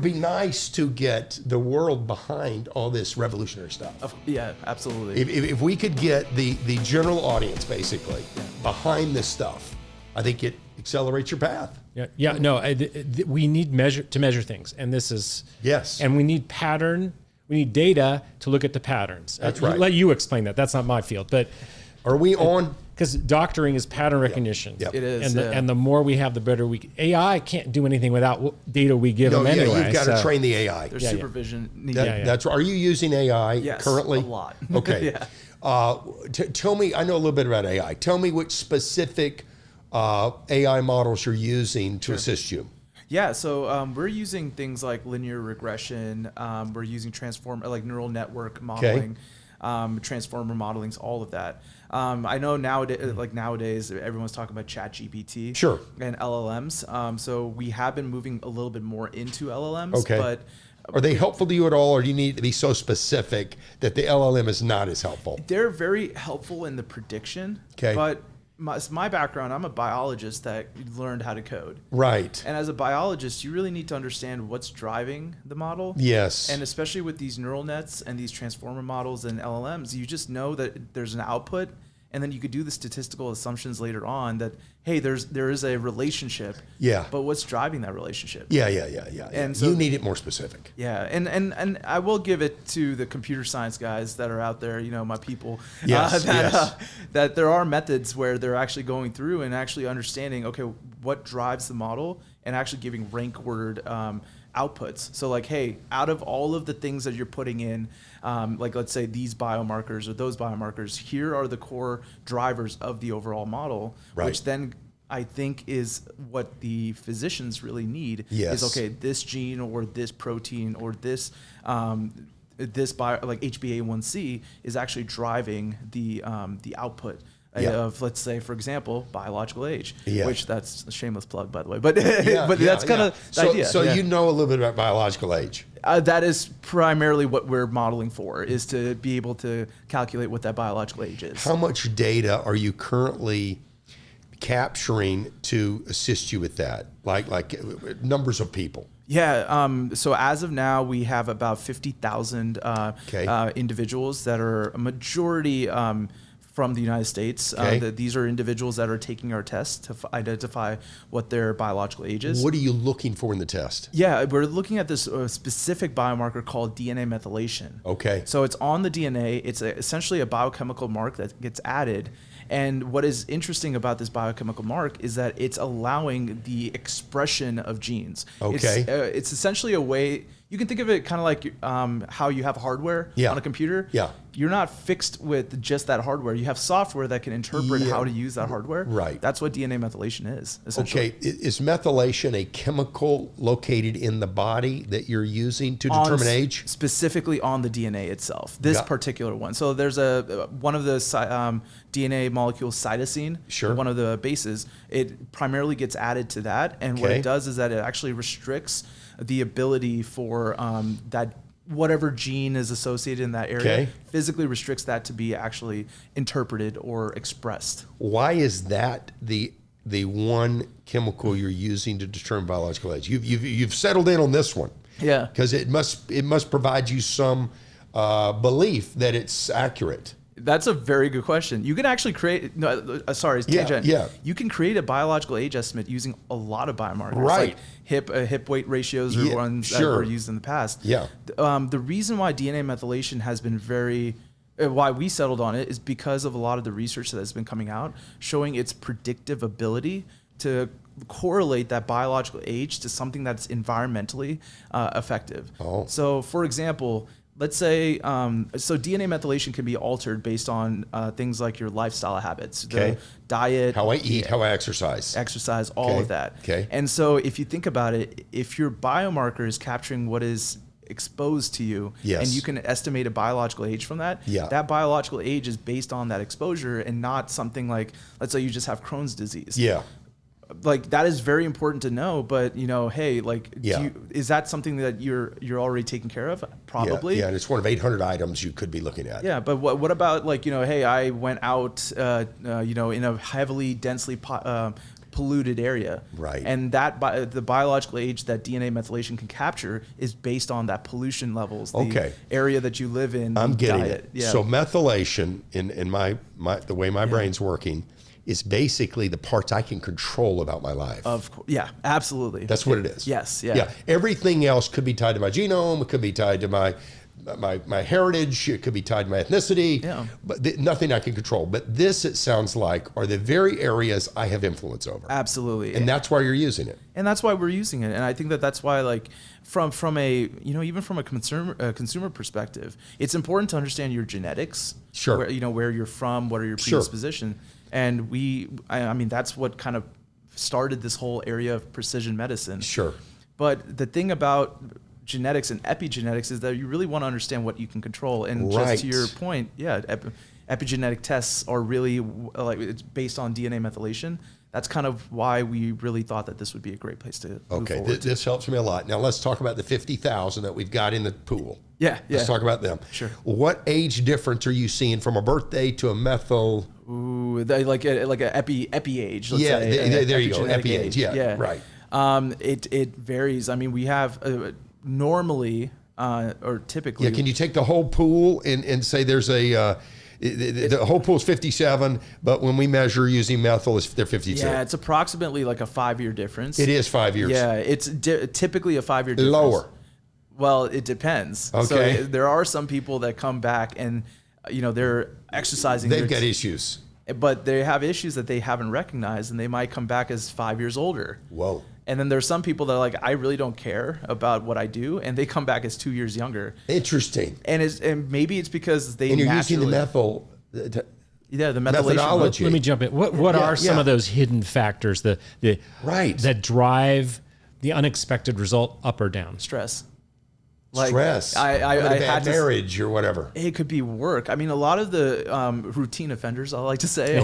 would be nice to get the world behind all this revolutionary stuff. Yeah, absolutely. If we could get the general audience basically behind this stuff, I think it accelerates your path. Yeah. No, we need to measure things, and this is yes. And we need pattern. We need data to look at the patterns. That's right. Let you explain that. That's not my field, but are we on? Because doctoring is pattern recognition. Yep. It is. And the more we have, the better we. AI can't do anything without data we give them anyway. You've got to train the AI. There's supervision needed. That's. Are you using AI currently? A lot. Okay. Tell me. I know a little bit about AI. Tell me which specific AI models you're using to assist you. Yeah, so we're using things like linear regression. We're using neural network modeling, transformer modelings, all of that. I know nowadays everyone's talking about ChatGPT and LLMs. So we have been moving a little bit more into LLMs. Okay. But are they helpful to you at all, or do you need to be so specific that the LLM is not as helpful? They're very helpful in the prediction. Okay. But my background, I'm a biologist that learned how to code. Right. And as a biologist, you really need to understand what's driving the model. Yes. And especially with these neural nets and these transformer models and LLMs, you just know that there's an output, and then you could do the statistical assumptions later on that, hey, there is a relationship. Yeah. But what's driving that relationship? Yeah. And so you need it more specific. Yeah. And I will give it to the computer science guys that are out there, my people, that there are methods where they're actually going through and actually understanding, okay, what drives the model, and actually giving rank word outputs. So like, hey, out of all of the things that you're putting in, like let's say these biomarkers or those biomarkers, here are the core drivers of the overall model, which then I think is what the physicians really need. Is okay, this gene or this protein or this like HbA1c is actually driving the output of, let's say, for example, biological age, which that's a shameless plug, by the way, but that's kind of the idea. So you know a little bit about biological age. That is primarily what we're modeling for, is to be able to calculate what that biological age is. How much data are you currently capturing to assist you with that? Like numbers of people? Yeah. So as of now, we have about 50,000 individuals that are a majority from the United States. These are individuals that are taking our test to identify what their biological age is. What are you looking for in the test? Yeah, we're looking at this specific biomarker called DNA methylation. Okay. So it's on the DNA. It's essentially a biochemical mark that gets added. And what is interesting about this biochemical mark is that it's allowing the expression of genes. Okay. It's essentially a way, you can think of it kind of like how you have hardware on a computer. Yeah. You're not fixed with just that hardware. You have software that can interpret how to use that hardware. Right. That's what DNA methylation is, essentially. Okay. Is methylation a chemical located in the body that you're using to determine age? Specifically on the DNA itself, this particular one. So there's one of the DNA molecules, cytosine, one of the bases. It primarily gets added to that. And what it does is that it actually restricts the ability for that whatever gene is associated in that area, physically restricts that to be actually interpreted or expressed. Why is that the one chemical you're using to determine biological age? You've settled in on this one. Yeah. Because it must provide you some belief that it's accurate. That's a very good question. You can actually create, tangent. You can create a biological age estimate using a lot of biomarkers, like hip weight ratios or ones that were used in the past. Yeah. The reason why DNA methylation has been why we settled on it is because of a lot of the research that has been coming out showing its predictive ability to correlate that biological age to something that's environmentally effective. So, for example, let's say, so DNA methylation can be altered based on things like your lifestyle habits, the diet, how I eat, how I exercise, all of that. And so if you think about it, if your biomarker is capturing what is exposed to you, and you can estimate a biological age from that, that biological age is based on that exposure and not something like, let's say you just have Crohn's disease. Like that is very important to know, but hey, like, is that something that you're already taking care of? Probably. And it's one of 800 items you could be looking at. Yeah, but what about like, hey, I went out, in a heavily densely polluted area. Right. And that the biological age that DNA methylation can capture is based on that pollution levels, the area that you live in. I'm getting diet. it. Yeah. So methylation in my the way my brain's working is basically the parts I can control about my life. Of course. Yeah, absolutely. That's what it is. Yes. Yeah. Yeah. Everything else could be tied to my genome. It could be tied to my heritage. It could be tied to my ethnicity. Yeah. But nothing I can control. But this, it sounds like, are the very areas I have influence over. Absolutely. And that's why you're using it. And that's why we're using it. And I think that's why, like, from a, even from a consumer perspective, it's important to understand your genetics. Sure. Where you're from, what are your predisposition. And I mean, that's what kind of started this whole area of precision medicine. Sure. But the thing about genetics and epigenetics is that you really want to understand what you can control. And just to your point, epigenetic tests are really it's based on DNA methylation. That's kind of why we really thought that this would be a great place to move forward. This helps me a lot. Now let's talk about the 50,000 that we've got in the pool. Let's talk about them. Sure. What age difference are you seeing from a birthday to a methyl? Ooh, like a epi age. Let's say. There you go. Epigenetic Epi age. Yeah. Right. It varies. I mean, we have normally or typically. Yeah. Can you take the whole pool and say there's a the whole pool is 57, but when we measure using methyl, they're 52. Yeah, it's approximately like a 5-year difference. It is 5 years. Yeah, it's typically a 5-year difference. Lower. Well, it depends. Okay. So there are some people that come back and, they're exercising. They've got issues. But they have issues that they haven't recognized, and they might come back as 5 years older. Whoa. And then there's some people that are like, I really don't care about what I do, and they come back as 2 years younger. Interesting. And maybe it's because they you're using the methyl. The methylation methodology. Let me jump in. What are some of those hidden factors that drive the unexpected result up or down? Stress. Stress. I had marriage or whatever. It could be work. I mean, a lot of the routine offenders, I like to say,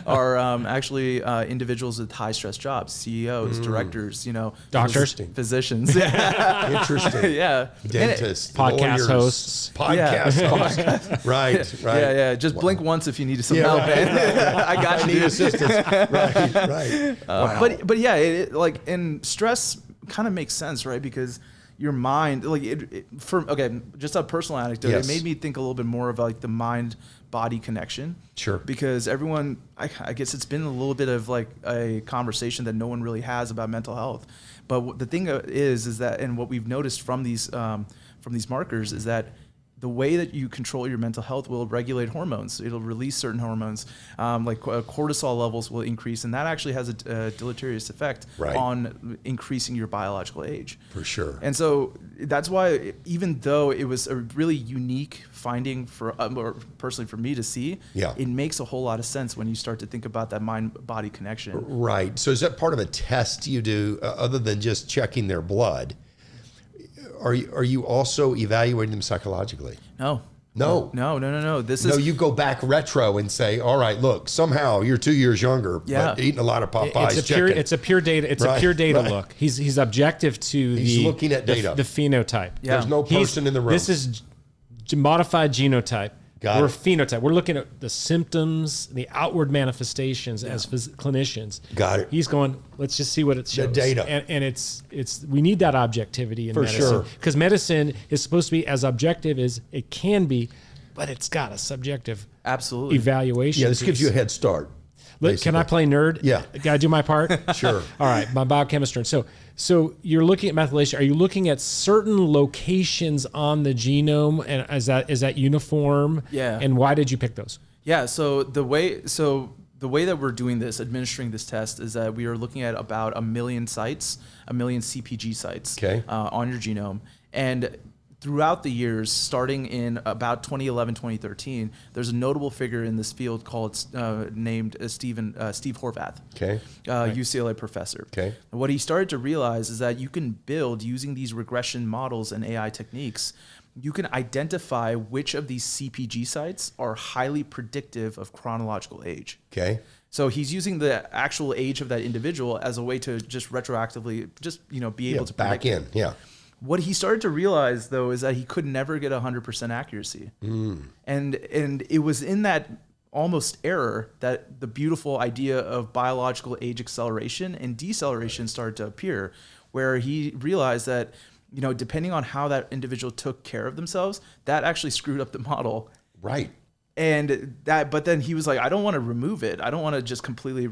are actually individuals with high stress jobs, CEOs, directors, doctors, physicians. Interesting. Yeah. Dentists, podcast hosts. Podcast hosts. Right. Yeah. Just blink once if you need some help. I got you. I need assistance. Right. Wow. But yeah, and stress kind of makes sense, right? Because your mind, just a personal anecdote, it made me think a little bit more about the mind-body connection. Sure. Because everyone, I guess it's been a little bit of like a conversation that no one really has about mental health. But the thing is that, and what we've noticed from these markers is that the way that you control your mental health will regulate hormones. It'll release certain hormones, like cortisol levels will increase, and that actually has a deleterious effect on increasing your biological age. For sure. And so that's why, even though it was a really unique finding or personally for me to see, it makes a whole lot of sense when you start to think about that mind-body connection. Right. So is that part of a test you do, other than just checking their blood? Are you also evaluating them psychologically? No. You go back retro and say, all right, look, somehow you're 2 years younger, but eating a lot of Popeyes chicken. It's a pure data. A pure data look. He's objective to He's looking at data. The phenotype. Yeah. There's no person in the room. This is modified genotype. We're phenotype. We're looking at the symptoms, the outward manifestations as clinicians. Got it. He's going, let's just see what it shows. The data. And it's we need that objectivity in medicine. Sure. Because medicine is supposed to be as objective as it can be, but it's got a subjective evaluation. Yeah, this gives you a head start. Can I play nerd? Yeah. Got to do my part? Sure. All right, my biochemist turn. So you're looking at methylation. Are you looking at certain locations on the genome, and is that uniform? Yeah. And why did you pick those? Yeah. So the way that we're doing this, administering this test, is that we are looking at about 1 million sites, 1 million CPG sites on your genome. And throughout the years, starting in about 2011, 2013, there's a notable figure in this field named Steve Horvath, UCLA professor. Okay. And what he started to realize is that you can build, using these regression models and AI techniques, you can identify which of these CPG sites are highly predictive of chronological age. Okay. So he's using the actual age of that individual as a way to just retroactively be able to back in. Yeah. What he started to realize, though, is that he could never get 100% accuracy. And it was in that almost error that the beautiful idea of biological age acceleration and deceleration started to appear, where he realized that, you know, depending on how that individual took care of themselves, that actually screwed up the model. Right. And that, but then he was like, I don't want to remove it. I don't want to just completely,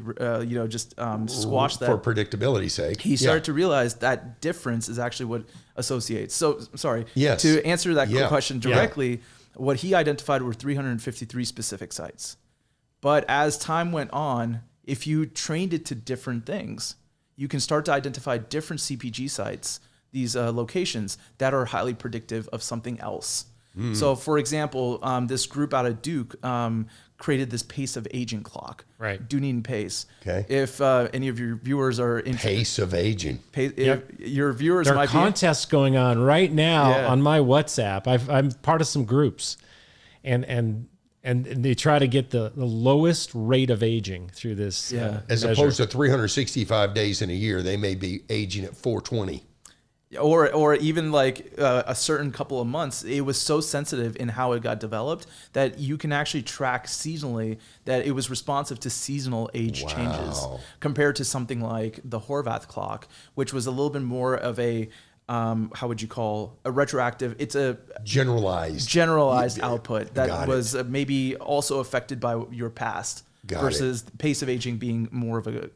squash that. For predictability's sake. He started to realize that difference is actually what associates. So, sorry. Yes. To answer that question directly, what he identified were 353 specific sites. But as time went on, if you trained it to different things, you can start to identify different CPG sites, these locations that are highly predictive of something else. So, for example, this group out of Duke created this pace of aging clock. Right. Dunedin pace. Okay. If any of your viewers are interested. Pace of aging. Your viewers There are might contests going on right now Yeah. on my WhatsApp. I'm part of some groups, and they try to get the lowest rate of aging through this. As measure. opposed to 365 days in a year, they may be aging at 420. or even like a certain couple of months, it was so sensitive in how it got developed that you can actually track seasonally that it was responsive to seasonal age changes compared to something like the Horvath clock, which was a little bit more of a how would you call a retroactive? It's a generalized output that was maybe also affected by your past. Versus the pace of aging being more of a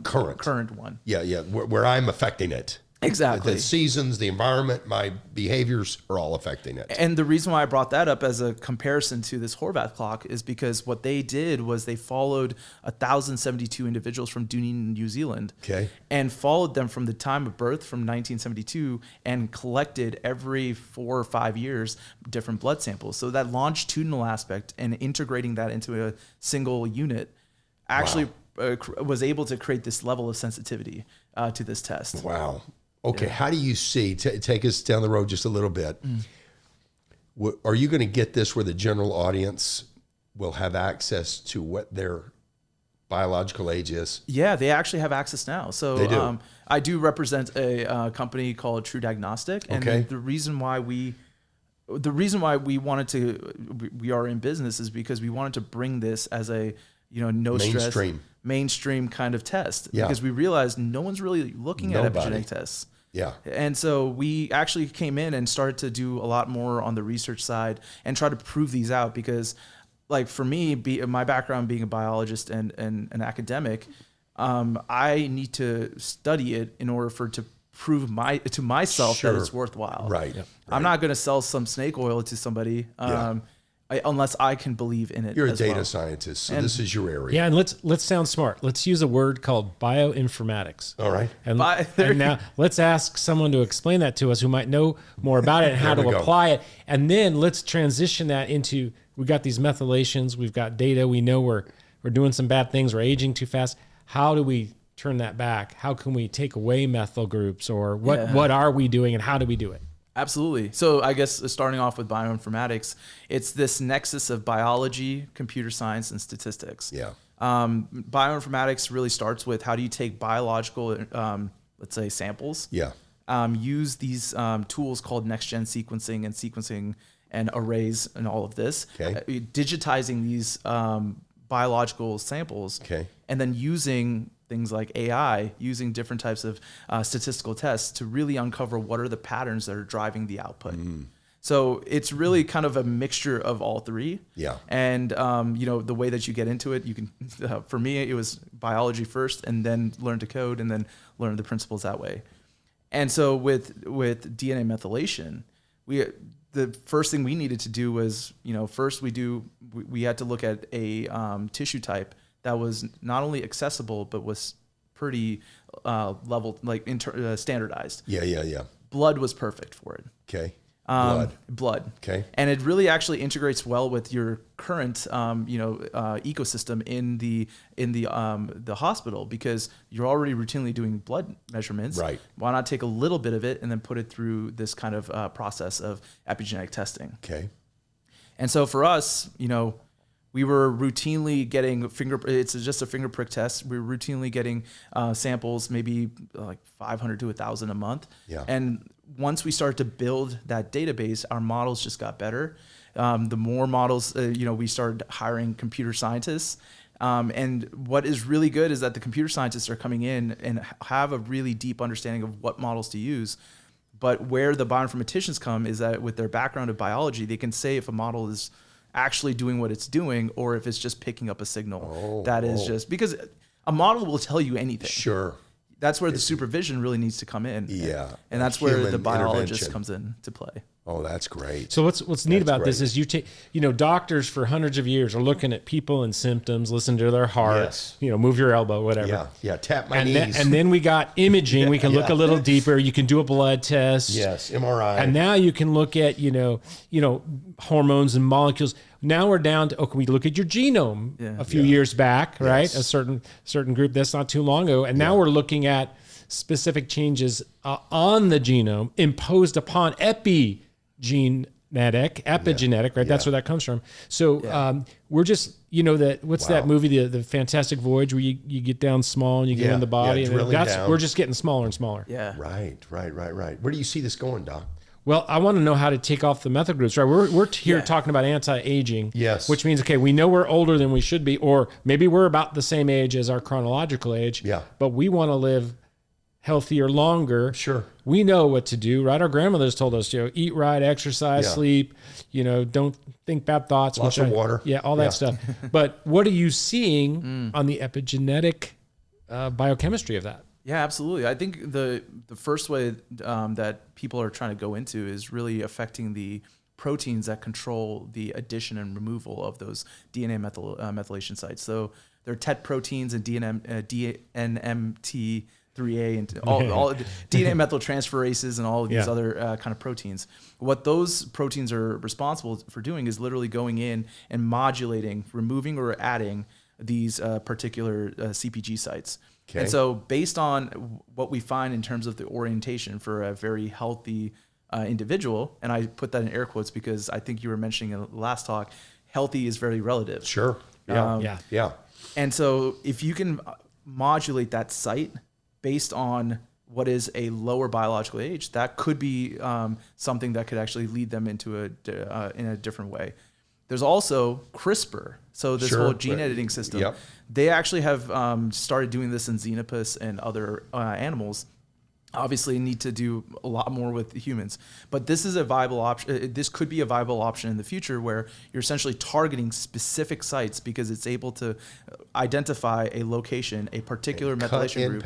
current one. Yeah, where I'm affecting it. Exactly. The seasons, the environment, my behaviors are all affecting it. And the reason why I brought that up as a comparison to this Horvath clock is because what they did was they followed 1,072 individuals from Dunedin, New Zealand, and followed them from the time of birth from 1972 and collected every 4 or 5 years different blood samples. So that longitudinal aspect and integrating that into a single unit actually was able to create this level of sensitivity to this test. Wow. Okay, how do you see, take us down the road just a little bit. Are you going to get this where the general audience will have access to what their biological age is? Yeah, they actually have access now. So they do. I do represent a company called True Diagnostic. And the reason why we wanted to, we are in business is because we wanted to bring this as a, mainstream kind of test, because we realized no one's really looking at epigenetic tests. Yeah. And so we actually came in and started to do a lot more on the research side and try to prove these out, because like for me, my background being a biologist and an academic, I need to study it in order to prove to myself that it's worthwhile. Right. I'm not going to sell some snake oil to somebody. Unless I can believe in it. You're a data scientist, so this is your area. Yeah, and let's sound smart. Let's use a word called bioinformatics. All right. And now let's ask someone to explain that to us who might know more about it and how to apply it. And then let's transition that into, we got these methylations, we've got data, we know we're doing some bad things, we're aging too fast. How do we turn that back? How can we take away methyl groups, or what are we doing and how do we do it? Absolutely. So I guess starting off with bioinformatics, it's this nexus of biology, computer science, and statistics. Yeah. Bioinformatics really starts with how do you take biological, let's say, samples. Yeah. Use these tools called next-gen sequencing and arrays and all of this. Digitizing these biological samples. And then using things like AI, using different types of statistical tests to really uncover what are the patterns that are driving the output. So it's really kind of a mixture of all three. Yeah. And the way that you get into it, you can. For me, it was biology first, and then learn to code, and then learn the principles that way. And so with DNA methylation, the first thing we needed to do was, first we had to look at a tissue type that was not only accessible, but was pretty level, like standardized. Yeah. Blood was perfect for it. Okay. Blood. Okay. And it really actually integrates well with your current, ecosystem in the hospital, because you're already routinely doing blood measurements. Right. Why not take a little bit of it and then put it through this kind of process of epigenetic testing? Okay. And so for us, we were routinely getting it's just a finger prick test. We were routinely getting samples, maybe like 500 to 1,000 a month. Yeah. And once we started to build that database, our models just got better. The more models, we started hiring computer scientists. And what is really good is that the computer scientists are coming in and have a really deep understanding of what models to use. But where the bioinformaticians come is that with their background of biology, they can say if a model is actually doing what it's doing or if it's just picking up a signal just because a model will tell you anything. Sure. That's where the supervision really needs to come in. Yeah. And that's where the biologist comes into play. Oh, that's great. So what's neat about this is you take, doctors for hundreds of years are looking at people and symptoms, listen to their heart, Yes. Move your elbow, whatever. Yeah, tap my knees. And then we got imaging. We can look a little deeper. You can do a blood test. Yes, MRI. And now you can look at, hormones and molecules. Now we're down to, can we look at your genome a few years back, right? Yes. A certain group, that's not too long ago. And now we're looking at specific changes on the genome imposed upon epigenetic, right? That's where that comes from. So we're just, that movie, the Fantastic Voyage, where you get down small and you get in the body. And we're just getting smaller and smaller. Yeah. Right. Where do you see this going, Doc? Well, I want to know how to take off the methyl groups, right? We're here talking about anti-aging, yes, which means, we know we're older than we should be, or maybe we're about the same age as our chronological age, but we want to live healthier longer. Sure. We know what to do, right? Our grandmothers told us, eat right, exercise, sleep, don't think bad thoughts. Lots of water. Yeah, all that stuff. But what are you seeing on the epigenetic biochemistry of that? Yeah, absolutely. I think the first way that people are trying to go into is really affecting the proteins that control the addition and removal of those DNA methylation sites. So there are TET proteins and DNMT3A and all DNA methyltransferases and all of these other kind of proteins. What those proteins are responsible for doing is literally going in and modulating, removing or adding these particular CPG sites. Okay. And so based on what we find in terms of the orientation for a very healthy individual, and I put that in air quotes because I think you were mentioning in the last talk, healthy is very relative. Sure. Yeah. And so if you can modulate that site based on what is a lower biological age, that could be something that could actually lead them into in a different way. There's also CRISPR. So this whole gene editing system, they actually have started doing this in Xenopus and other animals. Obviously need to do a lot more with humans, but this is a viable option. This could be a viable option in the future where you're essentially targeting specific sites because it's able to identify a location, a particular methylation group.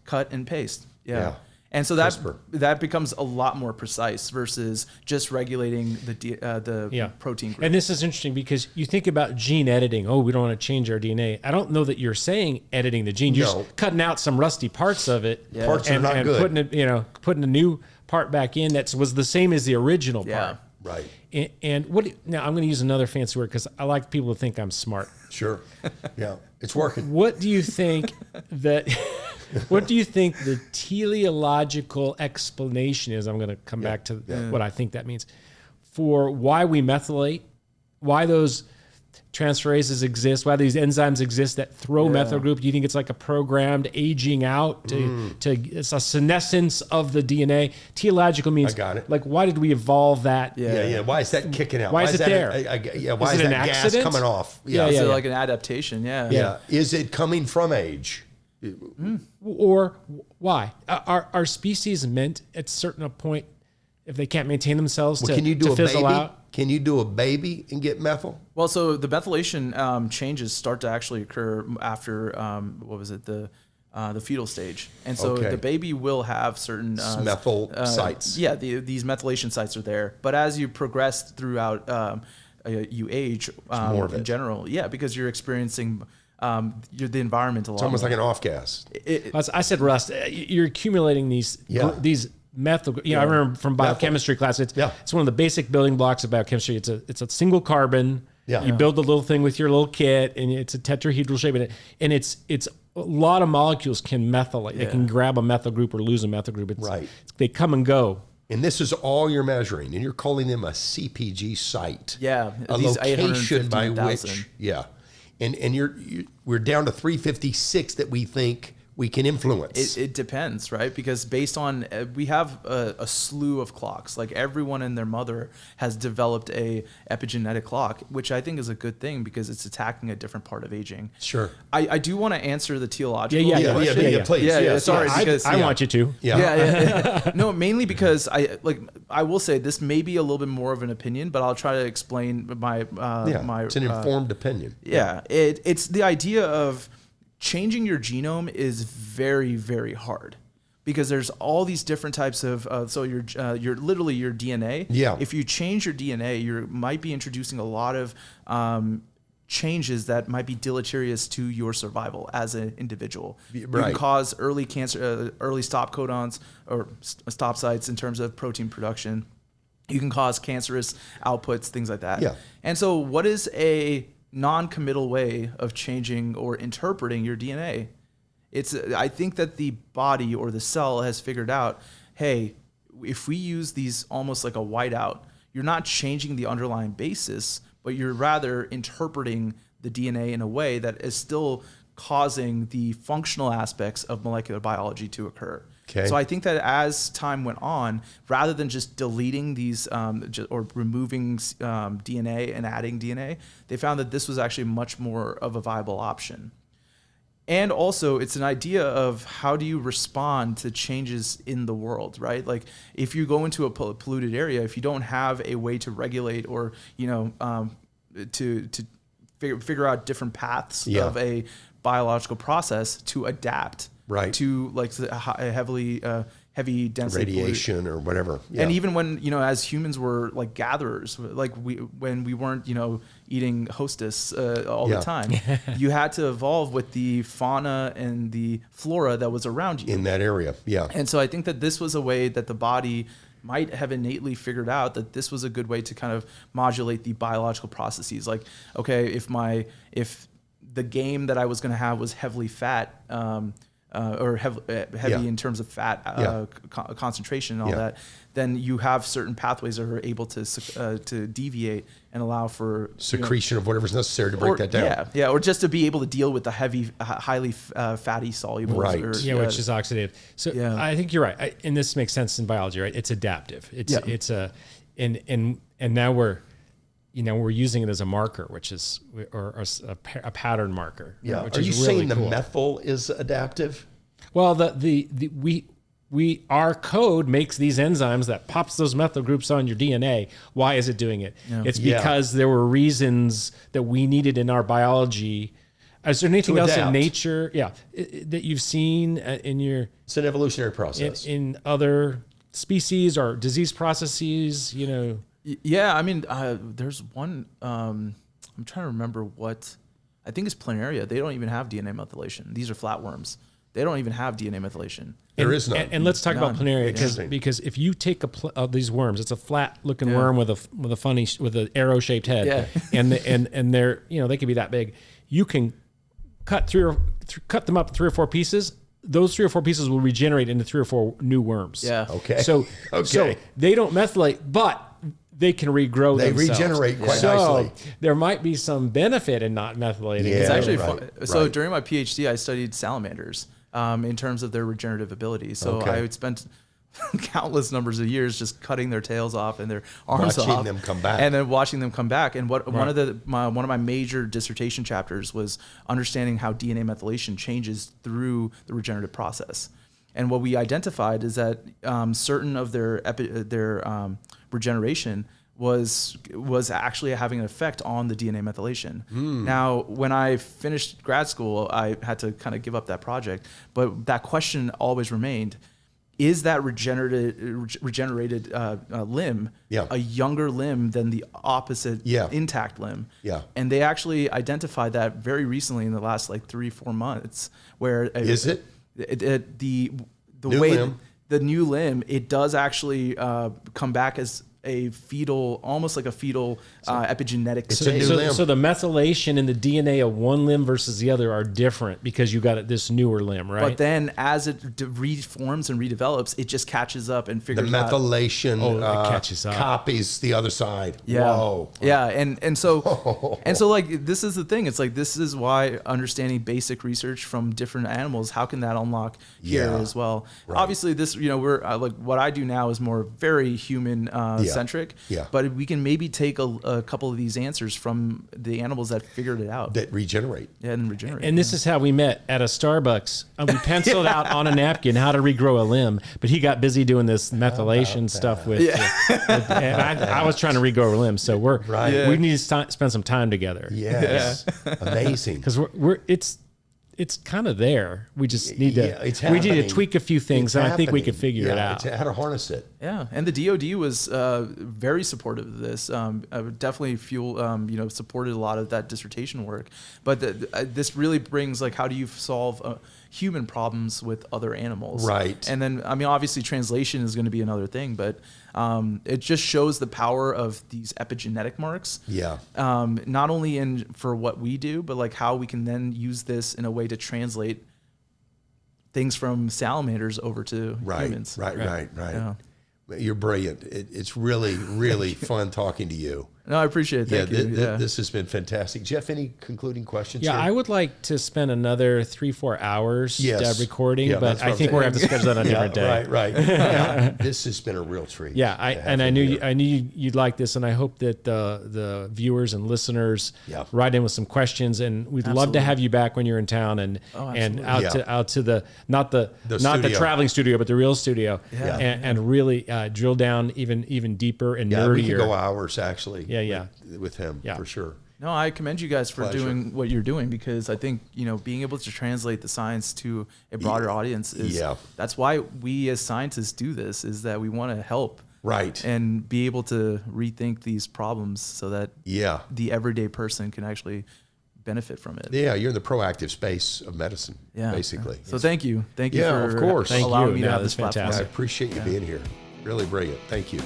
Cut and paste. Yeah. And so that becomes a lot more precise versus just regulating the protein group. And this is interesting because you think about gene editing. Oh, we don't want to change our DNA. I don't know that you're saying editing the gene. You're just cutting out some rusty parts of it. Yeah. Parts are not good. Putting a new part back in that was the same as the original part. Right. And now I'm going to use another fancy word because I like people to think I'm smart. Sure. Yeah. It's working. What do you think What do you think the teleological explanation is? I'm going to come back to what I think that means for why we methylate, why those transferases exist, why these enzymes exist that throw methyl group. Do you think it's like a programmed aging out to it's a senescence of the DNA? Teleological means I got it. Like, why did we evolve that? Yeah. Why is that kicking out? Why is it there? Why is that gas coming off? So like an adaptation. Yeah. Is it coming from age? Or why? Are species meant at a certain point, if they can't maintain themselves, to fizzle out? Can you do a baby and get methyl? Well, so the methylation changes start to actually occur after the fetal stage, and so the baby will have certain methyl sites. Yeah, these methylation sites are there, but as you progress throughout, you age more of it. In general. Yeah, because you're experiencing the environment a lot. It's almost more. like an off gas. I said rust. You're accumulating these methyl. I remember from biochemistry class. It's one of the basic building blocks of biochemistry. It's a single carbon. You build the little thing with your little kit, and it's a tetrahedral shape, and it's a lot of molecules can methylate. They can grab a methyl group or lose a methyl group. They come and go. And this is all you're measuring, and you're calling them a CPG site. Yeah, a location by which. Yeah. And we're down to 356 that we think we can influence? It depends, right? Because based on, we have a slew of clocks. Like everyone and their mother has developed a epigenetic clock, which I think is a good thing because it's attacking a different part of aging. Sure. I do want to answer the theological question. Yeah, please. Yeah, sorry. Because I want you to. Yeah. No, mainly because I will say this may be a little bit more of an opinion, but I'll try to explain my it's an informed opinion. Yeah. It's the idea of changing your genome is very, very hard because there's all these different types of, so you're literally your DNA. Yeah. If you change your DNA, you might be introducing a lot of changes that might be deleterious to your survival as an individual. You can cause early cancer, early stop codons or stop sites in terms of protein production. You can cause cancerous outputs, things like that. Yeah. And so what is a non-committal way of changing or interpreting your DNA? I think that the body or the cell has figured out, hey, if we use these almost like a whiteout, you're not changing the underlying basis, but you're rather interpreting the DNA in a way that is still causing the functional aspects of molecular biology to occur. Okay. So I think that as time went on, rather than just deleting these or removing DNA and adding DNA, they found that this was actually much more of a viable option. And also, it's an idea of how do you respond to changes in the world, right? Like if you go into a polluted area, if you don't have a way to regulate or to figure out different paths of a biological process to adapt. Right. To like heavy density radiation or whatever. Yeah. And even when, as humans were like gatherers, like when we weren't, eating Hostess all the time, you had to evolve with the fauna and the flora that was around you. In that area, yeah. And so I think that this was a way that the body might have innately figured out that this was a good way to kind of modulate the biological processes. Like, okay, if the game that I was going to have was heavily fat, or heavy in terms of fat concentration and all that, then you have certain pathways that are able to deviate and allow for secretion of whatever's necessary to break that down. Yeah, or just to be able to deal with the heavy, highly fatty solubles. Right. Which is oxidative. So I think you're right, and this makes sense in biology, right? It's adaptive. And now we're using it as a marker, which is a pattern marker. Yeah. Which Are you is really saying the cool. methyl is adaptive? Well, our code makes these enzymes that pops those methyl groups on your DNA. Why is it doing it? Yeah. It's because there were reasons that we needed in our biology. Is there anything else in nature, that you've seen in your? It's an evolutionary process in other species or disease processes. Yeah, I mean, there's one. I'm trying to remember what. I think it's planaria. They don't even have DNA methylation. These are flatworms. They don't even have DNA methylation. There is none. And let's talk about planaria because if you take these worms, it's a flat-looking worm with an arrow-shaped head, and they're they can be that big. You can cut them up 3 or 4 pieces. Those 3 or 4 pieces will regenerate into 3 or 4 new worms. Yeah. Okay. So they don't methylate, but they can regrow They themselves. regenerate quite so nicely. There might be some benefit in not methylating. Yeah, it's actually fun. So during my PhD, I studied salamanders in terms of their regenerative ability. So I would spend countless numbers of years just cutting their tails off and their arms off, watching them come back, and then watching them come back. And one of my major dissertation chapters was understanding how DNA methylation changes through the regenerative process. And what we identified is that certain of their regeneration was actually having an effect on the DNA methylation. Now, when I finished grad school, I had to kind of give up that project, but that question always remained: is that regenerated limb a younger limb than the opposite intact limb? Yeah. And they actually identified that very recently in the last 3-4 months, where the new way limb. the new limb, it does actually come back as a fetal, almost like a fetal epigenetic state. So the methylation in the DNA of one limb versus the other are different because you got this newer limb, right? But then as it reforms and redevelops, it just catches up and figures the out. methylation it catches up. copies the other side. Yeah. Whoa. Yeah. And so like this is the thing. It's like this is why understanding basic research from different animals, how can that unlock here as well? Right. Obviously this, we're like what I do now is more very human centric. Yeah. But we can maybe take a couple of these answers from the animals that figured it out. That regenerate. Yeah, and regenerate. And this is how we met at a Starbucks. We penciled out on a napkin how to regrow a limb, but he got busy doing this methylation stuff with and I was trying to regrow a limb. So we need to spend some time together. Yes. Amazing. Because it's kind of there. We just need to we need to tweak a few things, and I think we could figure it out. How to harness it. Yeah, and the DoD was very supportive of this. Definitely supported a lot of that dissertation work. But this really brings like, how do you solve human problems with other animals? Right. And then obviously translation is going to be another thing, but it just shows the power of these epigenetic marks. Yeah. Not only for what we do, but like how we can then use this in a way to translate things from salamanders over to humans. Right. Yeah. You're brilliant. It's really, really fun talking to you. No, I appreciate it. Thank you. This has been fantastic. Jeff, any concluding questions? Yeah, here? I would like to spend another 3-4 hours recording, but I think we're going to have to schedule that on a different day. Right. Yeah, this has been a real treat. Yeah, I knew you'd like this, and I hope that the viewers and listeners write in with some questions, and we'd love to have you back when you're in town and out to the not the traveling studio, but the real studio, and really drill down even deeper and nerdier. We could go hours actually. With him for sure. No, I commend you guys for doing what you're doing, because I think being able to translate the science to a broader audience is that's why we as scientists do this, is that we want to help and be able to rethink these problems so that the everyday person can actually benefit from it. Yeah, you're in the proactive space of medicine, basically. So thank you for of course. allowing me to have this platform. platform. I appreciate you being here. Really brilliant. Thank you.